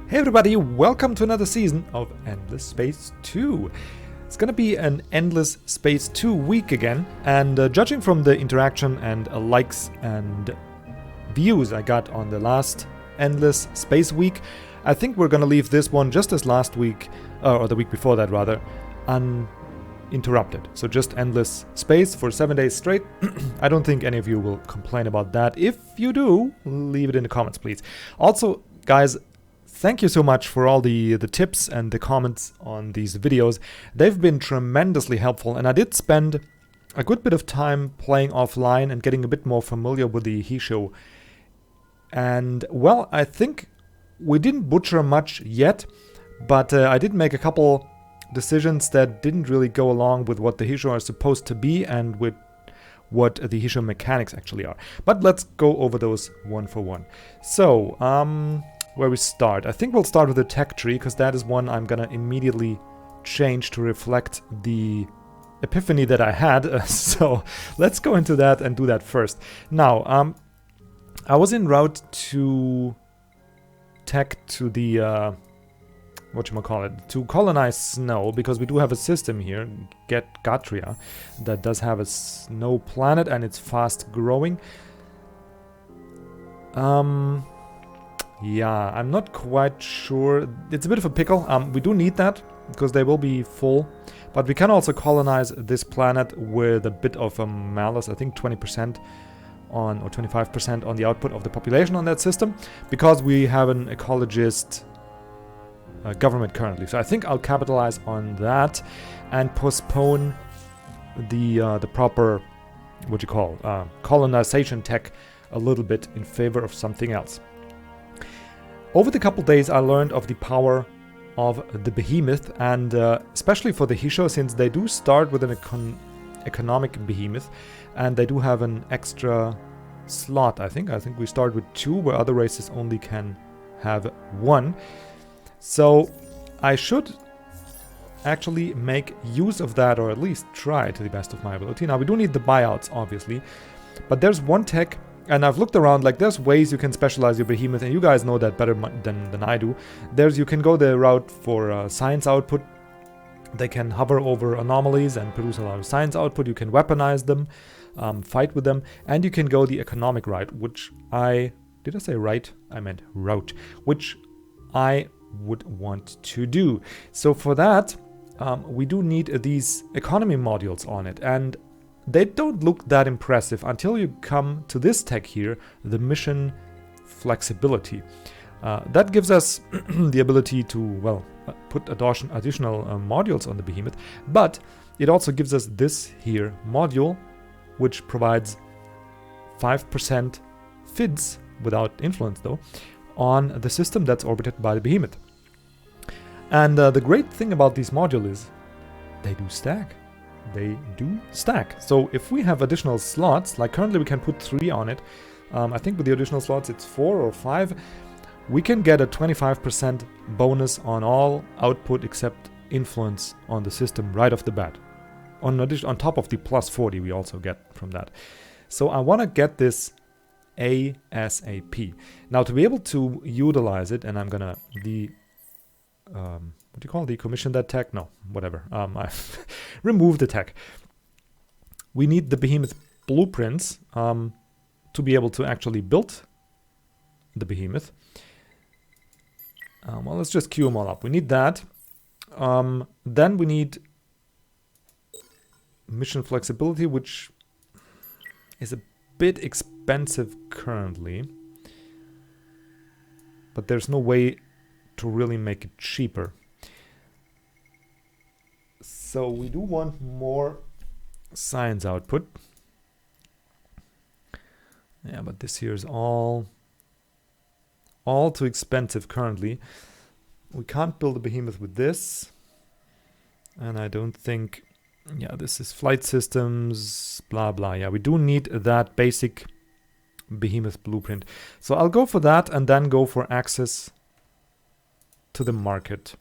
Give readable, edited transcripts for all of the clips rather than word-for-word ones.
Hey everybody, welcome to another season of Endless Space 2. It's gonna be an Endless Space 2 week again, and judging from the interaction and likes and views I got on the last Endless Space week, I think we're gonna leave this one just as last week, or the week before that rather, uninterrupted. So just Endless Space for 7 days straight. I don't think any of you will complain about that. If you do, leave it in the comments please. Also, guys, thank you so much for all the tips and the comments on these videos. They've been tremendously helpful, and I did spend a good bit of time playing offline and getting a bit more familiar with the Hissho. And well, I think we didn't butcher much yet, but I did make a couple decisions that didn't really go along with what the Hissho are supposed to be and with what the Hissho mechanics actually are. But let's go over those one for one. So, where we start. I think we'll start with the tech tree, because that is one I'm gonna immediately change to reflect the epiphany that I had. So let's go into that and do that first. Now, I was en route to tech to the whatchamacallit, to colonize snow, because we do have a system here, Gatria, that does have a snow planet and it's fast growing. Yeah, I'm not quite sure. It's a bit of a pickle. We do need that because they will be full, but we can also colonize this planet with a bit of a malice. I think 20% on, or 25% on the output of the population on that system, because we have an ecologist government currently. So I think I'll capitalize on that and postpone the proper, colonization tech a little bit in favor of something else. Over the couple days I learned of the power of the behemoth, and especially for the Hissho, since they do start with an economic behemoth and they do have an extra slot. I think we start with 2, where other races only can have 1. So I should actually make use of that, or at least try to the best of my ability. Now we do need the buyouts obviously, but there's one tech. And I've looked around, like there's ways you can specialize your behemoth, and you guys know that better than I do. You can go the route for science output. They can hover over anomalies and produce a lot of science output. You can weaponize them, fight with them, and you can go the economic route, which did I say right? I meant route, which I would want to do. So for that, we do need these economy modules on it, and they don't look that impressive until you come to this tech here, the mission flexibility. That gives us the ability to, well, put additional modules on the behemoth, but it also gives us this here module, which provides 5% FIDS, without influence though, on the system that's orbited by the behemoth. And the great thing about these modules is they do stack. They do stack. So if we have additional slots, like currently we can put 3 on it, I think with the additional slots it's 4 or 5, we can get a 25% bonus on all output except influence on the system right off the bat. On top of the plus 40 we also get from that. So I want to get this ASAP. Now to be able to utilize it, and I'm gonna what do you call it? Decommission that tech? No, whatever. I remove the tech. We need the behemoth blueprints to be able to actually build the behemoth. Well, let's just queue them all up. We need that. Then we need mission flexibility, which is a bit expensive currently, but there's no way to really make it cheaper. So we do want more science output. Yeah, but this here is all too expensive currently. We can't build a behemoth with this, and I don't think, yeah, this is flight systems, blah blah. Yeah, we do need that basic behemoth blueprint. So I'll go for that and then go for access to the market.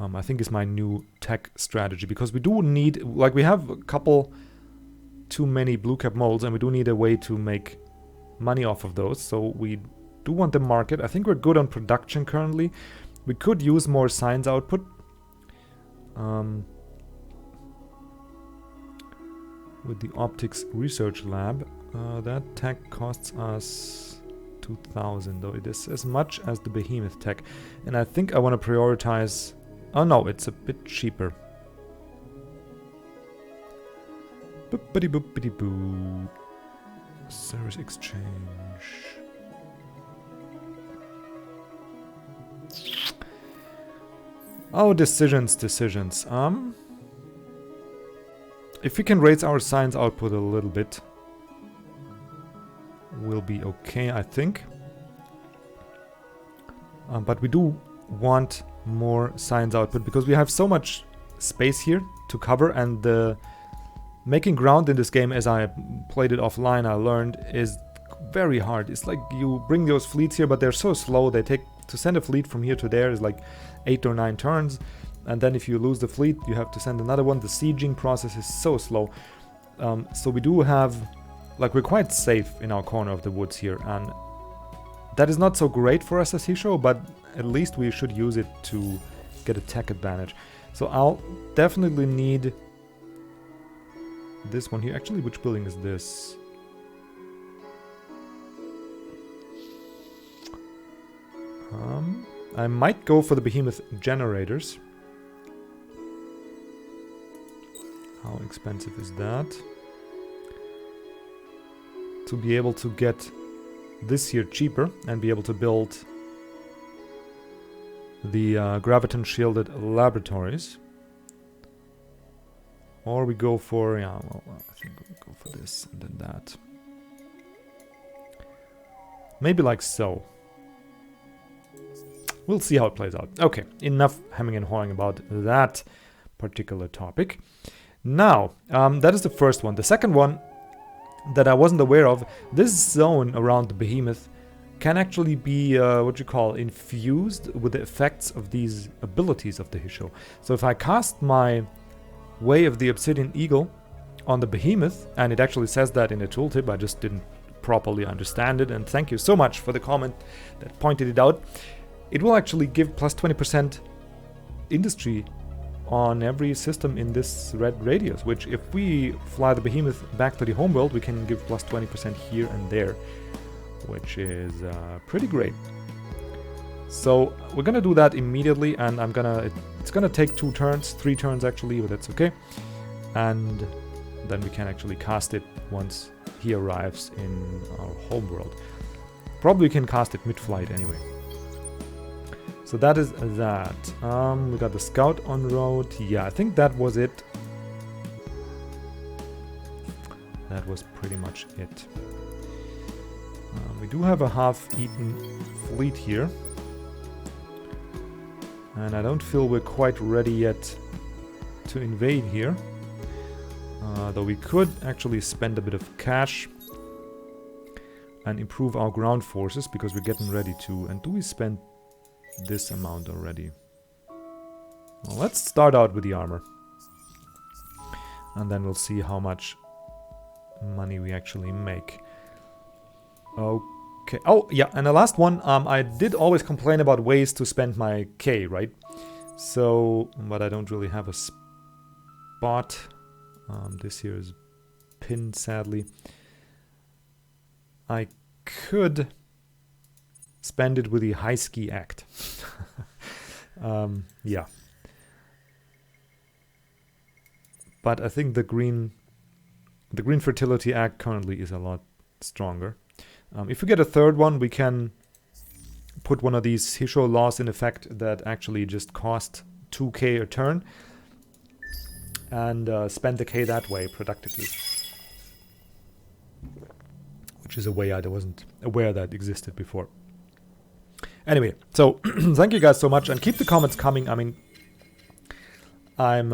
I think is my new tech strategy, because we do need, like, we have a couple too many blue cap molds, and we do need a way to make money off of those. So we do want the market. I think we're good on production currently. We could use more science output. With the optics research lab, that tech costs us 2,000, though it is as much as the behemoth tech. And I think I want to prioritize... Oh no, it's a bit cheaper. Boopity boopity boo. Service exchange. Oh, decisions. If we can raise our science output a little bit, we'll be okay, I think. But we do want more science output because we have so much space here to cover, and the making ground in this game, as I played it offline, I learned, is very hard. It's like you bring those fleets here, but they're so slow. They take, to send a fleet from here to there is like 8 or 9 turns. And then if you lose the fleet, you have to send another one. The sieging process is so slow. So we do have, like, we're quite safe in our corner of the woods here. And that is not so great for us as Hissho, but at least we should use it to get a tech advantage. So I'll definitely need this one here. Actually, which building is this? I might go for the behemoth generators. How expensive is that? To be able to get this here cheaper and be able to build the graviton shielded laboratories. Or we go for, yeah, well, I think we'll go for this and then that. Maybe like so. We'll see how it plays out. Okay, enough hemming and hawing about that particular topic. Now, that is the first one. The second one that I wasn't aware of, this zone around the behemoth can actually be, what you call, infused with the effects of these abilities of the Hissho. So if I cast my Way of the Obsidian Eagle on the behemoth, and it actually says that in the tooltip, I just didn't properly understand it, and thank you so much for the comment that pointed it out. It will actually give plus 20% industry on every system in this red radius, which if we fly the behemoth back to the homeworld, we can give plus 20% here and there, which is pretty great. So we're gonna do that immediately, and it's gonna take 2 turns, 3 turns actually, but that's okay. And then we can actually cast it once he arrives in our homeworld. Probably can cast it mid-flight anyway. So that is that. We got the scout en route. Yeah, I think that was it. That was pretty much it. We do have a half-eaten fleet here. And I don't feel we're quite ready yet to invade here. Though we could actually spend a bit of cash and improve our ground forces, because we're getting ready to. And do we spend this amount already? Well, let's start out with the armor. And then we'll see how much money we actually make. Okay. Oh, yeah, and the last one, I did always complain about ways to spend my K, right? So, but I don't really have a spot. This here is pinned, sadly. I could spend it with the High Ski Act. Yeah. But I think the Green Fertility Act currently is a lot stronger. If we get a third one, we can put one of these Hissho laws in effect that actually just cost 2k a turn and spend the K that way productively. Which is a way I wasn't aware that existed before. Anyway, so thank you guys so much, and keep the comments coming. I mean, I'm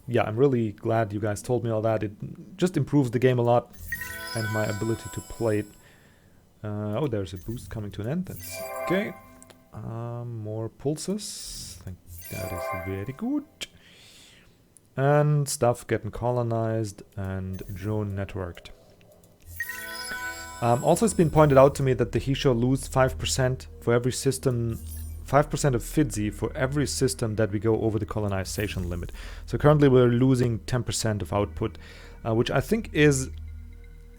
really glad you guys told me all that. It just improves the game a lot and my ability to play it. Oh, there's a boost coming to an end. That's okay. More pulses. I think that is very good. And stuff getting colonized and drone networked. Also, it's been pointed out to me that the Hissho lose 5% for every system, 5% of Fidzi for every system that we go over the colonization limit. So currently we're losing 10% of output, which I think is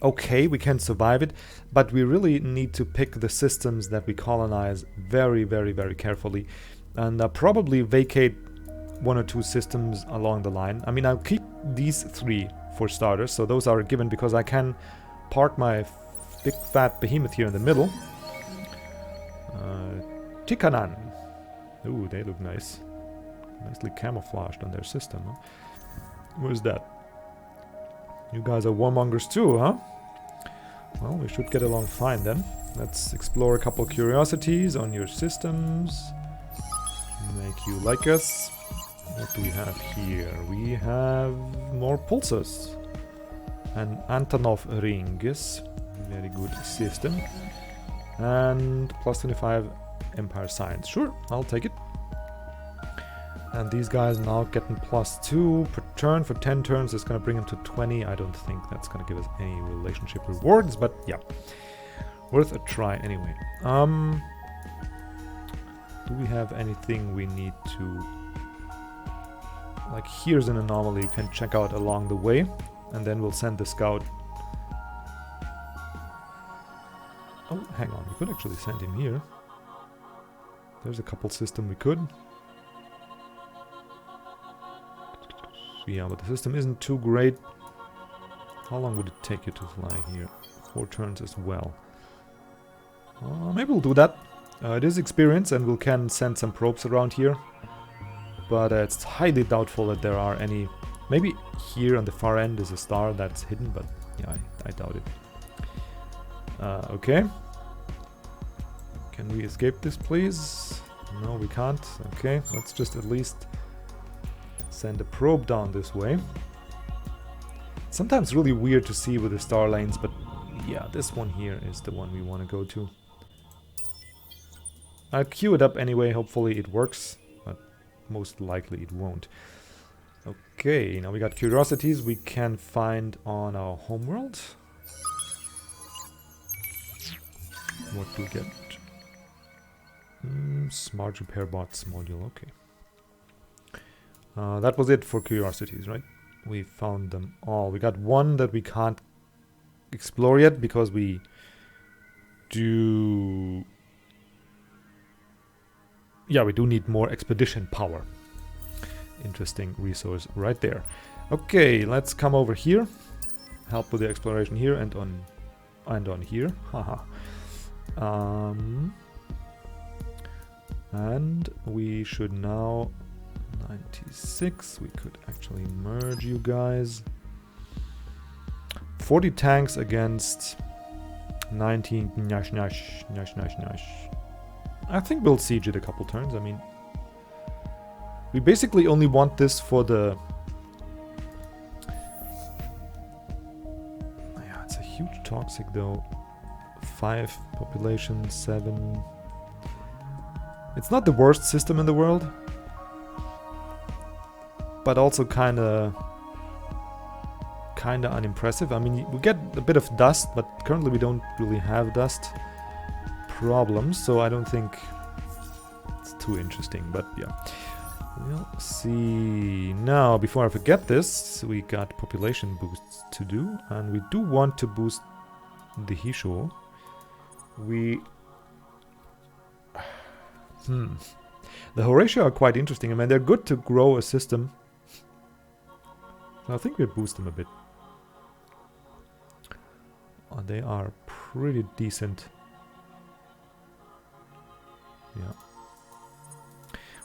okay, we can survive it, but we really need to pick the systems that we colonize very, very, very carefully, and probably vacate 1 or 2 systems along the line. I mean, I'll keep these 3 for starters, so those are given because I can park my big fat behemoth here in the middle. Tikanan. Ooh, they look nice. Nicely camouflaged on their system, huh? What is that? You guys are warmongers too, huh? Well, we should get along fine then. Let's explore a couple curiosities on your systems. Make you like us. What do we have here? We have more pulsars. An Antonov Ringus. Very good system. And plus 25 Empire Science. Sure, I'll take it. And these guys now getting +2 per turn for 10 turns. It's going to bring them to 20. I don't think that's going to give us any relationship rewards, but yeah. Worth a try anyway. Do we have anything we need to... Like, here's an anomaly you can check out along the way. And then we'll send the scout. Oh, hang on. We could actually send him here. There's a couple system we could. Yeah, but the system isn't too great. How long would it take you to fly here? 4 turns as well. Maybe we'll do that. It is experience and we can send some probes around here. But it's highly doubtful that there are any... Maybe here on the far end is a star that's hidden, but yeah, I doubt it. Okay. Can we escape this, please? No, we can't. Okay, let's just at least send a probe down this way. It's sometimes really weird to see with the star lanes, but yeah, this one here is the one we want to go to. I'll queue it up anyway, hopefully it works, but most likely it won't. Okay, now we got curiosities we can find on our homeworld. What do we get? Smart repair bots module, okay. That was it for curiosities, right? We found them all. We got one that we can't explore yet because we do... Yeah, we do need more expedition power. Interesting resource right there. Okay, let's come over here. Help with the exploration here and on here. Haha. And we should now 96. We could actually merge you guys. 40 tanks against 19. Nash, nash, nash, nash, nash. I think we'll siege it a couple turns. I mean, we basically only want this for the... Yeah, it's a huge toxic though. 5 population, 7. It's not the worst system in the world, but also kind of unimpressive. I mean, we get a bit of dust, but currently we don't really have dust problems, so I don't think it's too interesting, but yeah. We'll see. Now, before I forget this, we got population boosts to do, and we do want to boost the Hissho. The Horatio are quite interesting. I mean, they're good to grow a system. So I think we'll boost them a bit. Oh, they are pretty decent. Yeah.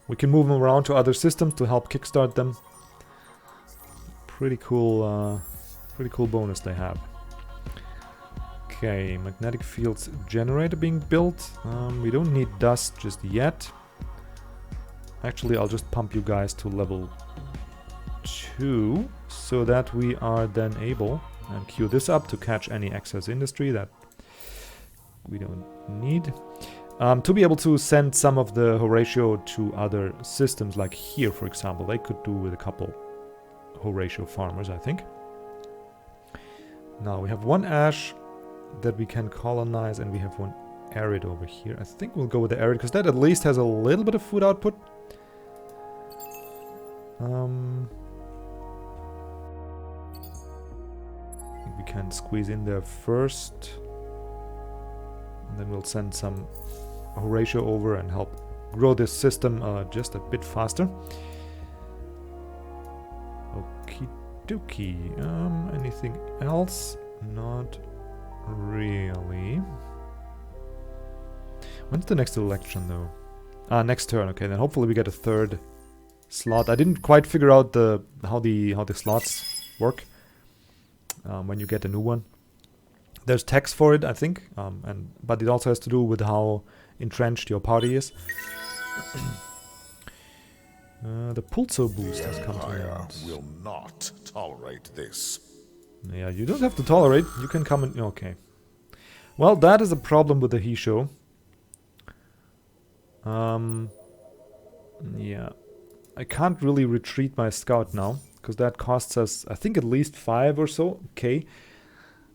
We can move them around to other systems to help kickstart them. Pretty cool bonus they have. Okay, magnetic fields generator being built. We don't need dust just yet. Actually, I'll just pump you guys to level 2 so that we are then able and queue this up to catch any excess industry that we don't need. To be able to send some of the Horatio to other systems, like here, for example. They could do with a couple Horatio farmers, I think. Now we have 1 ash, that we can colonize, and we have one arid over here. I think we'll go with the arid, because that at least has a little bit of food output. I think we can squeeze in there first. And then we'll send some Horatio over and help grow this system just a bit faster. Okie dokie. Anything else? Not really. When's the next election though? Next turn. Okay, then hopefully we get a third slot. I didn't quite figure out how the slots work when you get a new one. There's text for it, I think, but it also has to do with how entrenched your party is. The pulso boost has come to an end. Will not tolerate this. Yeah, you don't have to tolerate. You can come and... Okay. Well, that is a problem with the Hissho. Yeah. I can't really retreat my scout now, because that costs us, I think, at least 5 or so K.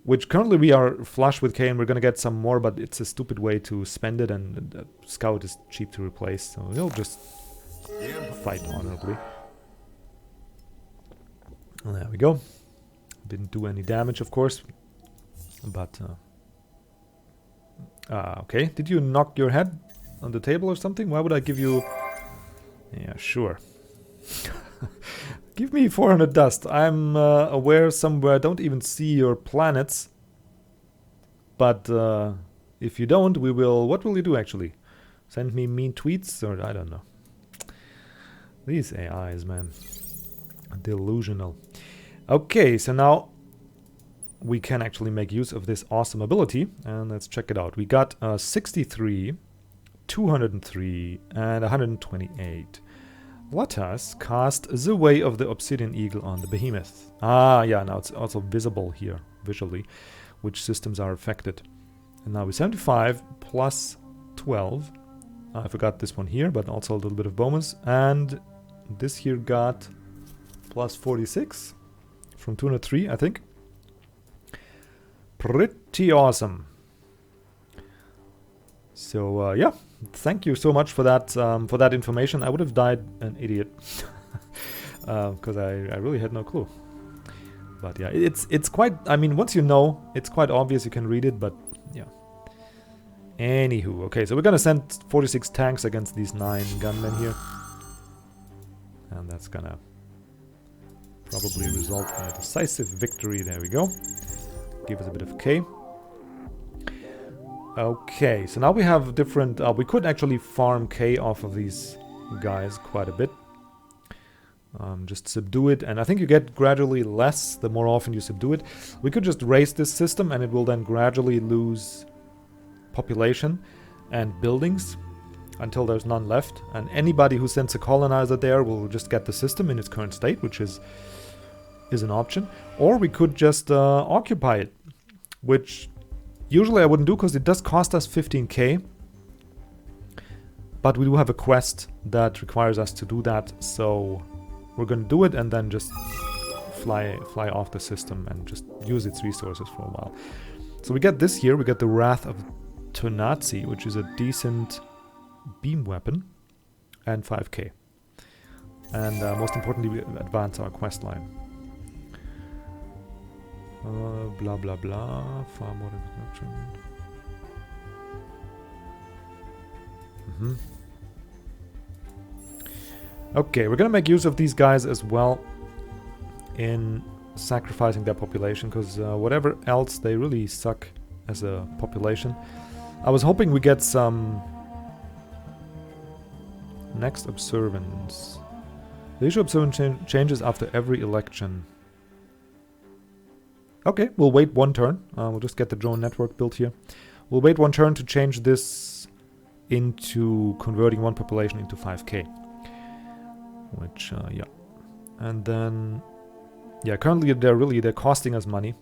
Which currently we are flush with K, and we're going to get some more, but it's a stupid way to spend it, and the scout is cheap to replace, so we'll just fight honorably. Well, there we go. Didn't do any damage, of course, but okay. Did you knock your head on the table or something? Why would I give you... Yeah, sure. Give me 400 dust. I'm aware somewhere I don't even see your planets. But if you don't, we will... What will you do, actually? Send me mean tweets? Or I don't know. These AIs, man. Delusional. Okay, so now we can actually make use of this awesome ability. And let's check it out. We got 63, 203, and 128. Let us cast the Way of the Obsidian Eagle on the behemoth. Ah, yeah, now it's also visible here, visually, which systems are affected. And now with 75 plus 12. I forgot this one here, but also a little bit of bonus. And this here got plus 46 from 203, I think. Pretty awesome. So, yeah. Thank you so much for that information. I would have died an idiot because I really had no clue. But yeah, it's quite. I mean, once you know, it's quite obvious. You can read it, but yeah. Anywho, okay, so we're gonna send 46 tanks against these 9 gunmen here, and that's gonna probably result in a decisive victory. There we go. Give us a bit of K. Okay, so now we have different... we could actually farm K off of these guys quite a bit. Just subdue it, and I think you get gradually less the more often you subdue it. We could just raise this system, and it will then gradually lose population and buildings until there's none left. And anybody who sends a colonizer there will just get the system in its current state, which is an option. Or we could just occupy it, which... Usually I wouldn't do because it does cost us 15k. But we do have a quest that requires us to do that, so we're going to do it and then just fly off the system and just use its resources for a while. So we get this here, we get the Wrath of Tonazi, which is a decent beam weapon, and 5k. And most importantly, we advance our quest line. Blah blah blah. Far more introduction. Okay, we're gonna make use of these guys as well in sacrificing their population, because whatever else, they really suck as a population. I was hoping we get some next observance. The issue observance changes after every election. Okay, we'll wait one turn. We'll just get the drone network built here. We'll wait one turn to change this into converting one population into 5k. Which, yeah. And then, yeah, currently they're costing us money.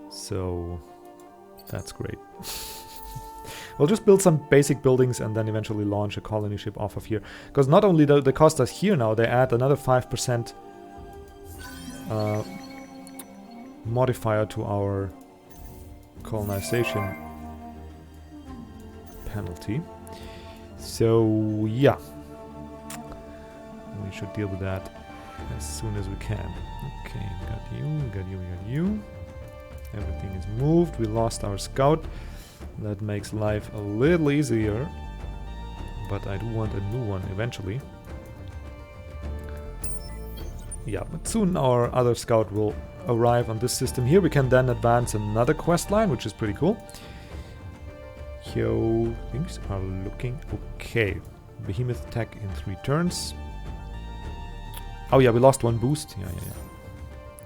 So, that's great. We'll just build some basic buildings and then eventually launch a colony ship off of here. Because not only do they cost us here now, they add another 5% modifier to our colonization penalty. So yeah, we should deal with that as soon as we can. Okay, we got you, we got you, we got you. Everything is moved. We lost our scout. That makes life a little easier, but I do want a new one eventually. Yeah, but soon our other scout will arrive on this system here. We can then advance another quest line, which is pretty cool. Yo, things are looking okay. Behemoth attack in 3 turns. Oh yeah, we lost 1 boost. Yeah.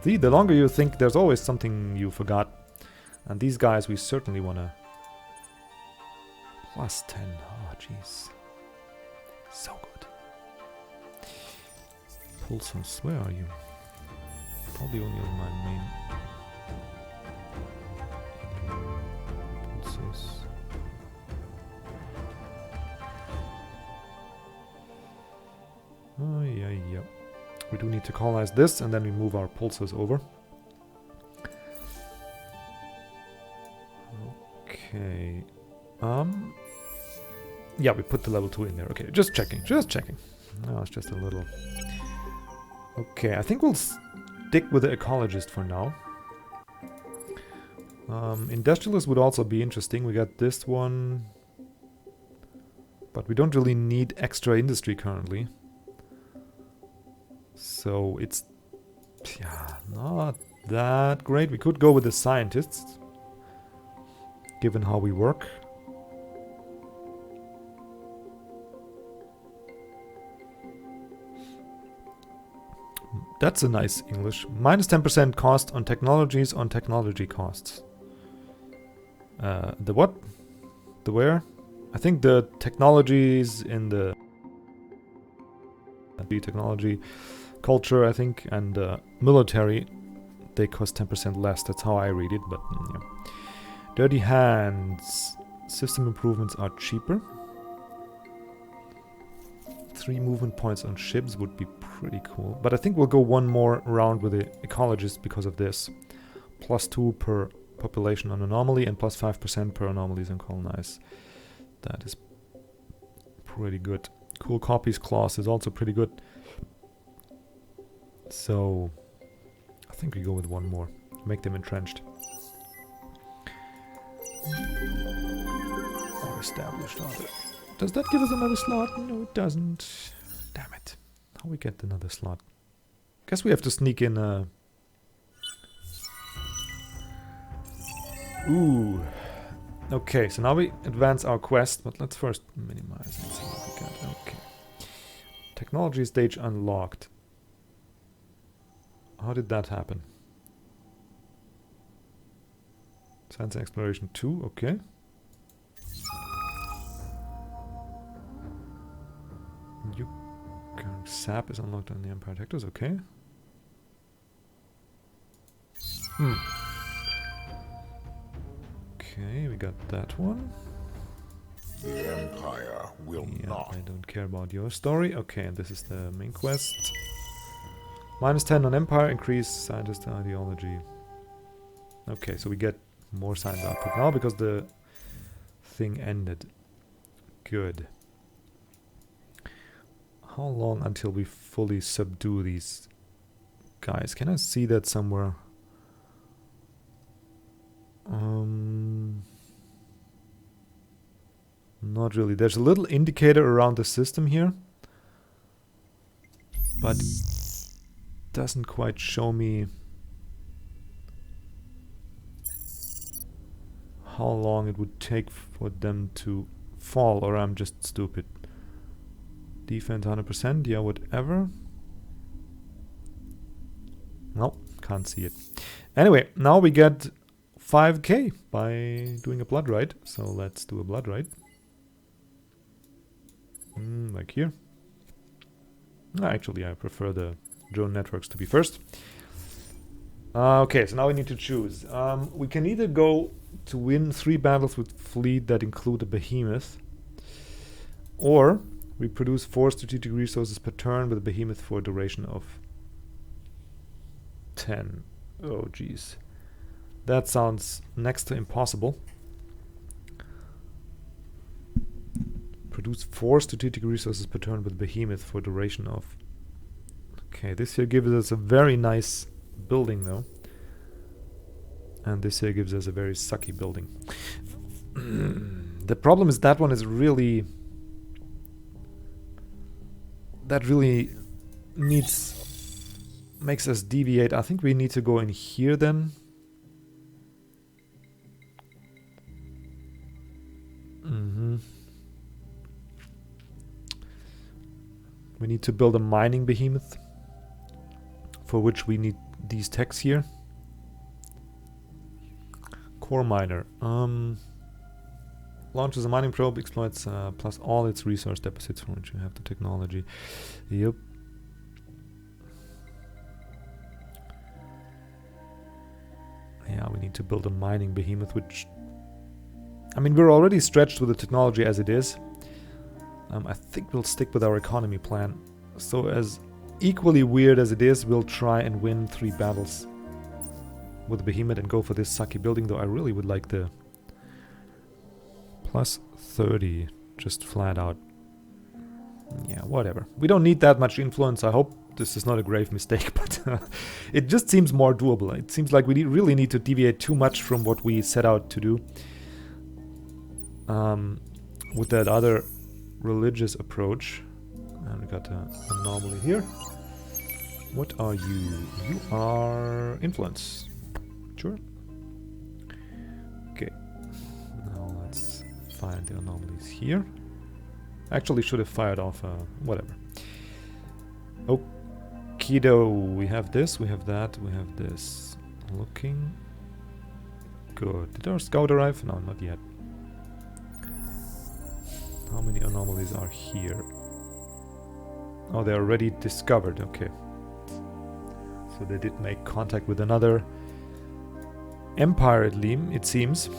See, the longer you think, there's always something you forgot. And these guys we certainly want to... +10. Oh, jeez. So good. Pulsars, where are you? Probably only on my main... Pulsars. Oh, yeah. We do need to colonize this, and then we move our pulsars over. Okay. Yeah, we put the level 2 in there. Okay, just checking. No, it's just a little... Okay, I think we'll stick with the ecologist for now. Industrialist would also be interesting. We got this one. But we don't really need extra industry currently. So it's... yeah, not that great. We could go with the scientists, given how we work. That's a nice English. Minus 10% cost on technologies on technology costs. The what? The where? I think the technologies in the technology culture, I think, and military, they cost 10% less. That's how I read it, but yeah. Dirty hands. System improvements are cheaper. 3 movement points on ships would be pretty cool. But I think we'll go one more round with the ecologist because of this. +2 per population on anomaly and +5% per anomalies on colonize. That is pretty good. Cool copies clause is also pretty good. So I think we go with one more. Make them entrenched. Or established order. Does that give us another slot? No, it doesn't. Damn it. How we get another slot? Guess we have to sneak in a... Ooh. Okay, so now we advance our quest, but let's first minimize and see what we got. Okay. Technology stage unlocked. How did that happen? Science and exploration 2, okay. SAP is unlocked on the Empire TecToss, okay. Okay, we got that one. The Empire will not. I don't care about your story. Okay, and this is the main quest. -10 on Empire, increase scientist ideology. Okay, so we get more science output now because the thing ended. Good. How long until we fully subdue these guys? Can I see that somewhere? Not really. There's a little indicator around the system here, but doesn't quite show me how long it would take for them to fall, or I'm just stupid. Defense 100%, yeah, whatever. No, can't see it. Anyway, now we get 5k by doing a blood rite. So let's do a blood rite. Like here. Actually, I prefer the drone networks to be first. Okay, so now we need to choose. We can either go to win 3 battles with fleet that include a behemoth, or we produce 4 strategic resources per turn with a behemoth for a duration of 10. Oh, jeez. That sounds next to impossible. Produce 4 strategic resources per turn with behemoth for duration of... Okay, this here gives us a very nice building though. And this here gives us a very sucky building. The problem is that one is really... That really needs... Makes us deviate. I think we need to go in here then. We need to build a mining behemoth, for which we need these techs here. Core miner. Launches a mining probe, exploits plus all its resource deposits for which you have the technology. Yep. Yeah, we need to build a mining behemoth, which... I mean, we're already stretched with the technology as it is. I think we'll stick with our economy plan. So as equally weird as it is, we'll try and win 3 battles with the behemoth and go for this sucky building, though I really would like the plus 30, just flat out. Yeah, whatever. We don't need that much influence. I hope this is not a grave mistake, but it just seems more doable. It seems like we really need to deviate too much from what we set out to do. With that other religious approach. And we got an anomaly here. What are you? You are influence. Sure. Okay. Now let's find the anomalies here. Actually should have fired off whatever. Okido. We have this, we have that, we have this. Looking good. Did our scout arrive? No, not yet. How many anomalies are here? Oh, they're already discovered. Okay. So they did make contact with another empire, it seems.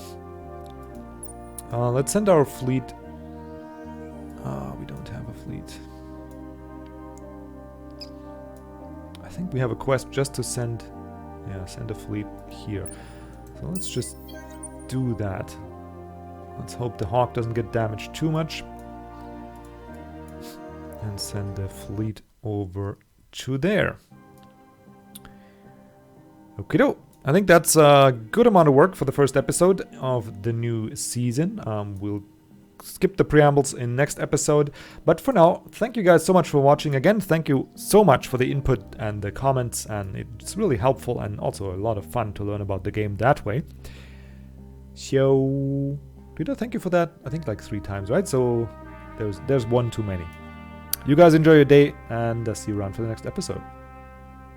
Let's send our fleet. We don't have a fleet. I think we have a quest just to send... Yeah, send a fleet here. So let's just do that. Let's hope the Hawk doesn't get damaged too much. And send the fleet over to there. Okido. I think that's a good amount of work for the first episode of the new season. We'll skip the preambles in next episode. But for now, thank you guys so much for watching. Again, thank you so much for the input and the comments. And it's really helpful and also a lot of fun to learn about the game that way. So... Did I thank you for that? I think like 3 times, right? So there's one too many. You guys enjoy your day, and see you around for the next episode.